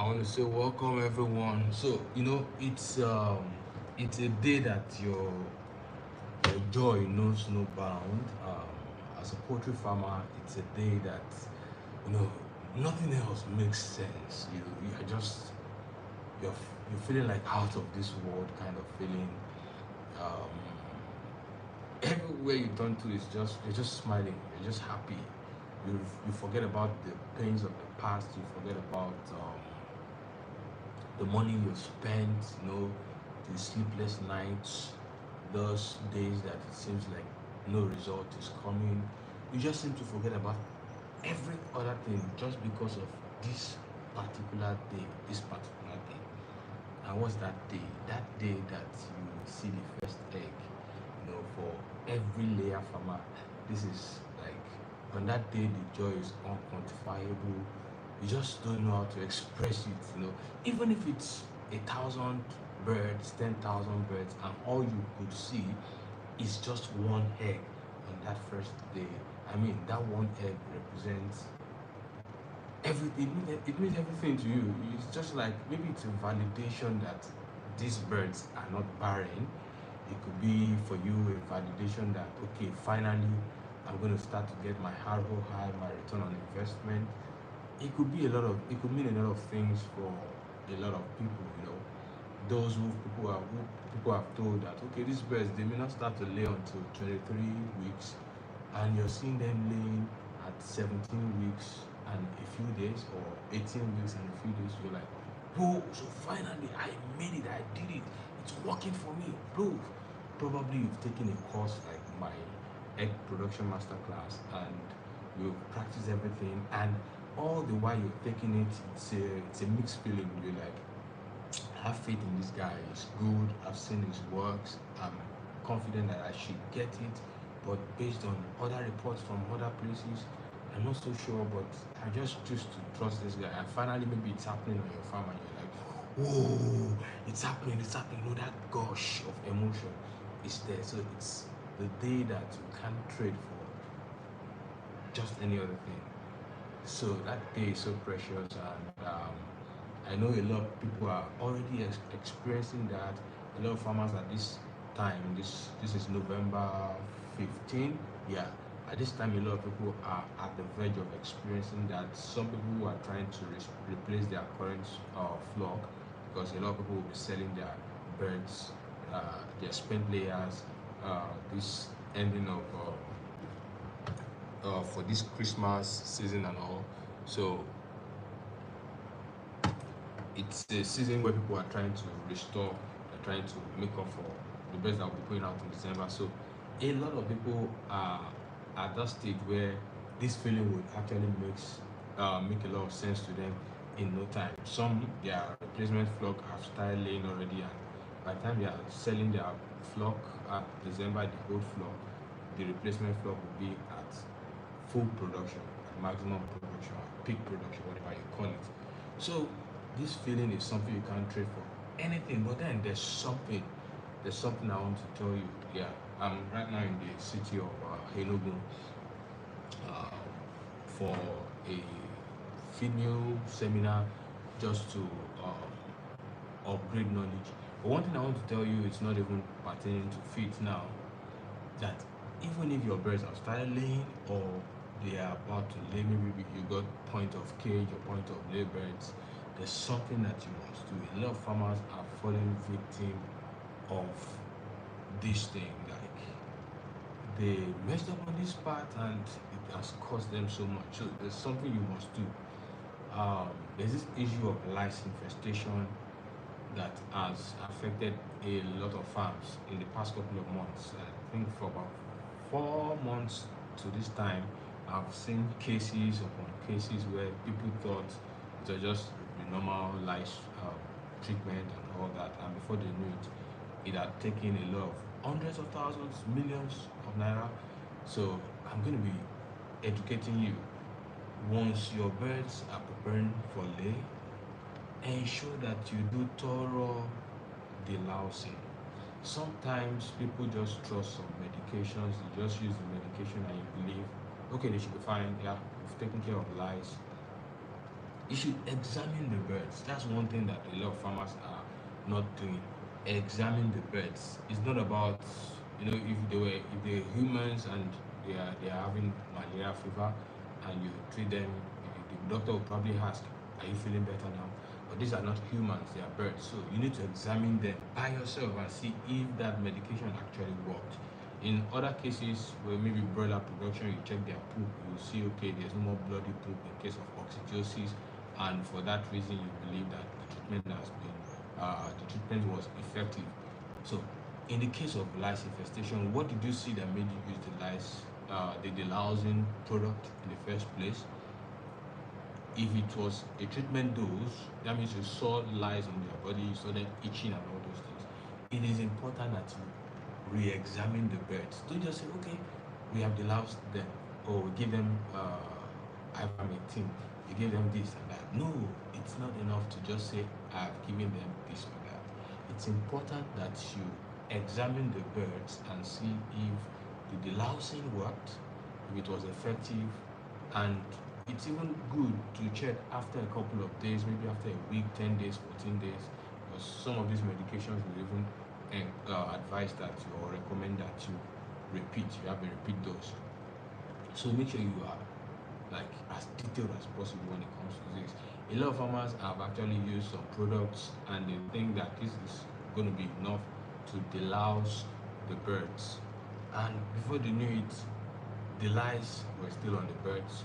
I want to say welcome everyone. So it's a day that your joy knows no bound. As a poultry farmer, it's a day that you know nothing else makes sense. You're just you're feeling like out of this world kind of feeling. Um, Everywhere you turn to is just you're just smiling. You're just happy. You forget about the pains of the past. You forget about the money you spent, the sleepless nights, those days that it seems like no result is coming. You just seem to forget about every other thing just because of this particular day, this particular day. And what's that day? That day that you see the first egg, for every layer farmer. This is like on that day the joy is unquantifiable. You just don't know how to express it. Even if it's 1,000 birds, 10,000 birds, and all you could see is just one egg on that first day. I mean, that one egg represents everything. It means everything to you. It's just like maybe it's a validation that these birds are not barren. It could be for you a validation that okay, finally I'm going to start to get my ROI, my return on investment. It could mean a lot of things for a lot of people. Those who people have told that okay, these birds they may not start to lay until 23 weeks, and you're seeing them laying at 17 weeks and a few days, or 18 weeks and a few days. You're like, bro, so finally I made it, I did it, it's working for me, bro. Probably you've taken a course like my egg production masterclass, and you've practiced everything, and all the while you're taking it, it's a mixed feeling. You're like, I have faith in this guy, he's good, I've seen his works, I'm confident that I should get it, but based on other reports from other places, I'm not so sure, but I just choose to trust this guy. And finally, maybe it's happening on your farm, and you're like, whoa, it's happening. That gush of emotion is there. So it's the day that you can't trade for just any other thing. So that day is so precious, and I know a lot of people are already experiencing that. A lot of farmers at this time, this is November 15. Yeah, at this time, a lot of people are at the verge of experiencing that. Some people are trying to replace their current flock, because a lot of people will be selling their birds, their spent layers, this ending of for this Christmas season and all. So it's a season where people are trying to restore, they're trying to make up for the birds that will be going out in December. So a lot of people are at that stage where this feeling would actually make a lot of sense to them in no time. Some their replacement flock have started laying already, and by the time they are selling their flock at December, the old flock, the replacement flock will be at full production, at maximum production, peak production, whatever you call it. So this feeling is something you can't trade for anything. But then there's something I want to tell you. Yeah, I'm right now in the city of Enugu uh, for a female seminar, just to upgrade knowledge. But one thing I want to tell you is not even pertaining to feet now, that even if your birds have started laying, or they are about to lay, maybe you got point of cage or point of lay birds, there's something that you must do. A lot of farmers are falling victim of this thing. Like, they messed up on this part and it has cost them so much. So there's something you must do. There's this issue of lice infestation that has affected a lot of farms in the past couple of months. I think for about 4 months to this time, I've seen cases upon cases where people thought it was just the normal lice treatment and all that, and before they knew it had taken a lot of hundreds of thousands, millions of naira. So I'm going to be educating you. Once your birds are preparing for lay, ensure that you do thorough delousing. Sometimes people just trust some medications, you just use the medication and you believe, okay, they should be fine, yeah, we've taken care of lice. You should examine the birds. That's one thing that a lot of farmers are not doing. Examine the birds. It's not about, if they're humans and they are having malaria fever, and you treat them, the doctor will probably ask, "Are you feeling better now?" But these are not humans; they are birds. So you need to examine them by yourself and see if that medication actually worked. In other cases where maybe broiler production, you check their poop, you see, okay, there's no more bloody poop in case of oxytocin, and for that reason you believe that the treatment was effective. So in the case of lice infestation, what did you see that made you use the lousing product in the first place? If it was a treatment dose, that means you saw lice in their body, you saw them itching and all those things. It is important that you re-examine the birds. Don't just say, okay, we have deloused them, or we give them ivermectin, you give them this and that. No, it's not enough to just say, I've given them this or that. It's important that you examine the birds and see if the delousing worked, if it was effective, and it's even good to check after a couple of days, maybe after a week, 10 days, 14 days, because some of these medications will even advise that you, or recommend that you you have a repeat dose. So make sure you are like as detailed as possible when it comes to this. A lot of farmers have actually used some products and they think that this is going to be enough to delouse the birds, and before they knew it, the lice were still on the birds.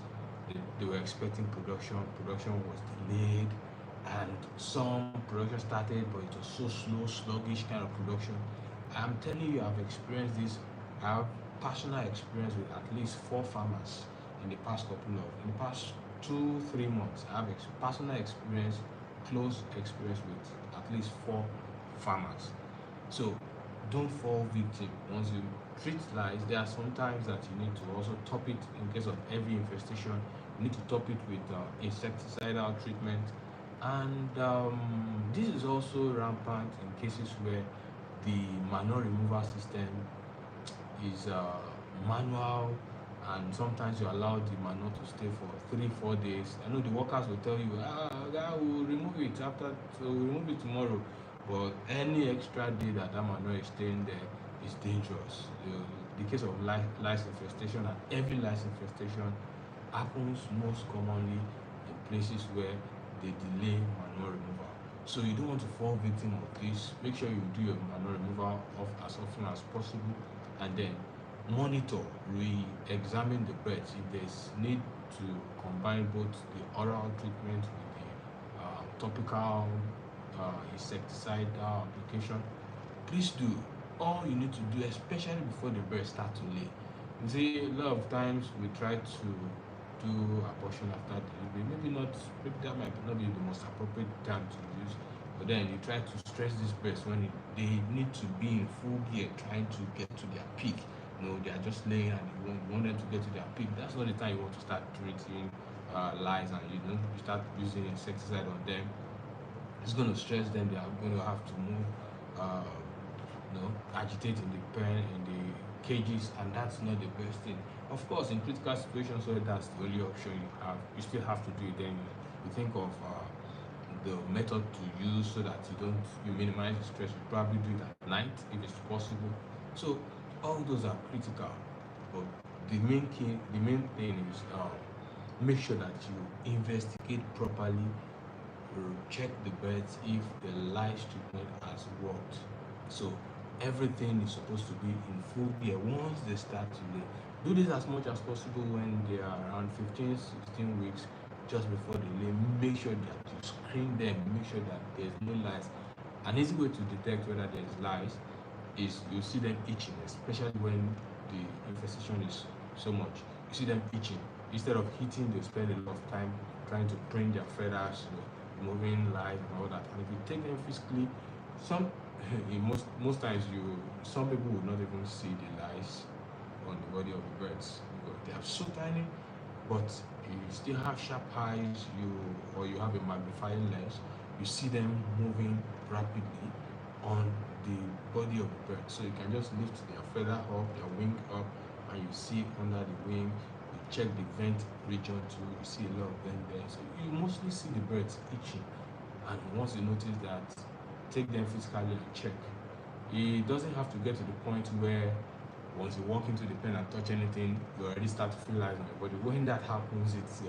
They were expecting production was delayed, and some production started, but it was so slow, sluggish kind of production. I'm telling you, I've experienced this. I have personal experience with at least 4 farmers in the past 2-3 months. I have personal experience, close experience with at least 4 farmers. So don't fall victim. Once you treat lice, there are sometimes that you need to also top it. In case of heavy infestation, you need to top it with insecticidal treatment. And this is also rampant in cases where the manure removal system is manual, and sometimes you allow the manure to stay for 3-4 days. I know the workers will tell you, we'll remove it we'll remove it tomorrow, but any extra day that manure is staying there is dangerous. The case of lice infestation, and every lice infestation happens most commonly in places where they delay manure removal. So you don't want to fall victim of this. Make sure you do your manure removal as often as possible, and then monitor, re-examine the birds. If there's need to combine both the oral treatment with the topical insecticide application, please do. All you need to do, especially before the birds start to lay. You see, a lot of times we try to do abortion after delivery. Maybe that might not be the most appropriate time to use, but then you try to stress these birds when they need to be in full gear, trying to get to their peak. They are just laying, and you want them to get to their peak. That's not the time you want to start treating lice, and you start using insecticide on them. It's going to stress them. They are going to have to move, agitate in the pen, in the cages, and that's not the best thing. Of course, in critical situations where that's the only option you have, you still have to do it. Then you think of the method to use so that you minimize the stress. You probably do it at night if it's possible. So all those are critical, but the main thing is make sure that you investigate properly, check the birds if the lice treatment has worked. So everything is supposed to be in full gear once they start to lay. Do this as much as possible when they are around 15-16 weeks, just before they lay. Make sure that you screen them, make sure that there's no lice. An easy way to detect whether there's lice is you see them itching, especially when the infestation is so much. You see them itching. Instead of hitting, they spend a lot of time trying to print their feathers, removing lice and all that. And if you take them physically, most times some people would not even see the lice on the body of the birds because they are so tiny. But you still have sharp eyes, or you have a magnifying lens, you see them moving rapidly on the body of the bird. So you can just lift their feather up, their wing up, and you see under the wing check the vent region too. You see a lot of them there, so you mostly see the birds itching. And once you notice that, take them physically and check. It doesn't have to get to the point where once you walk into the pen and touch anything, you already start to feel lice on your body. When that happens, it's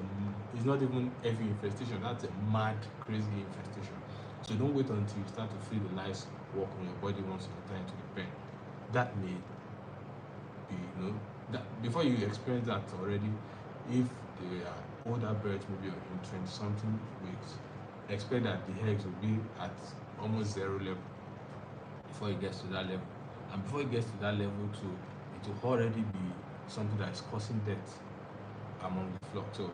not even heavy infestation. That's a mad, crazy infestation. So don't wait until you start to feel the lice walk on your body once you enter into the pen. That may be, that before you experience that already, if they are older birds, maybe in 20 something weeks, expect that the eggs will be at almost zero level before it gets to that level. And before it gets to that level too, it will already be something that is causing death among the flock. So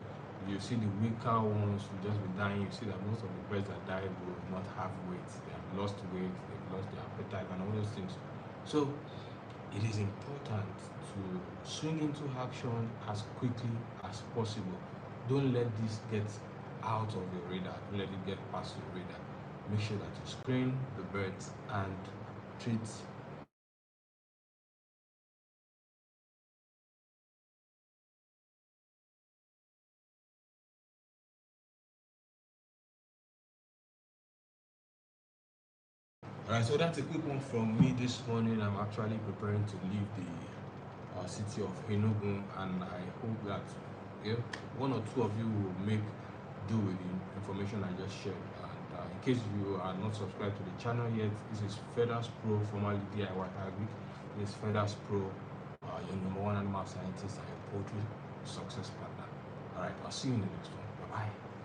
you see the weaker ones will just be dying. You see that most of the birds that die will not have weight. They have lost weight, they've lost their appetite and all those things. So it is important to swing into action as quickly as possible. Don't let this get out of your radar. Don't let it get past your radar. Make sure that you screen the birds and treat Alright, so that's a quick one from me this morning. I'm actually preparing to leave the city of Enugu, and I hope that one or two of you will make do with the information I just shared. And in case you are not subscribed to the channel yet, this is Feathers Pro, formerly DIY Agri. This is Feathers Pro, your number one animal scientist and your poultry success partner. Alright, I'll see you in the next one. Bye bye.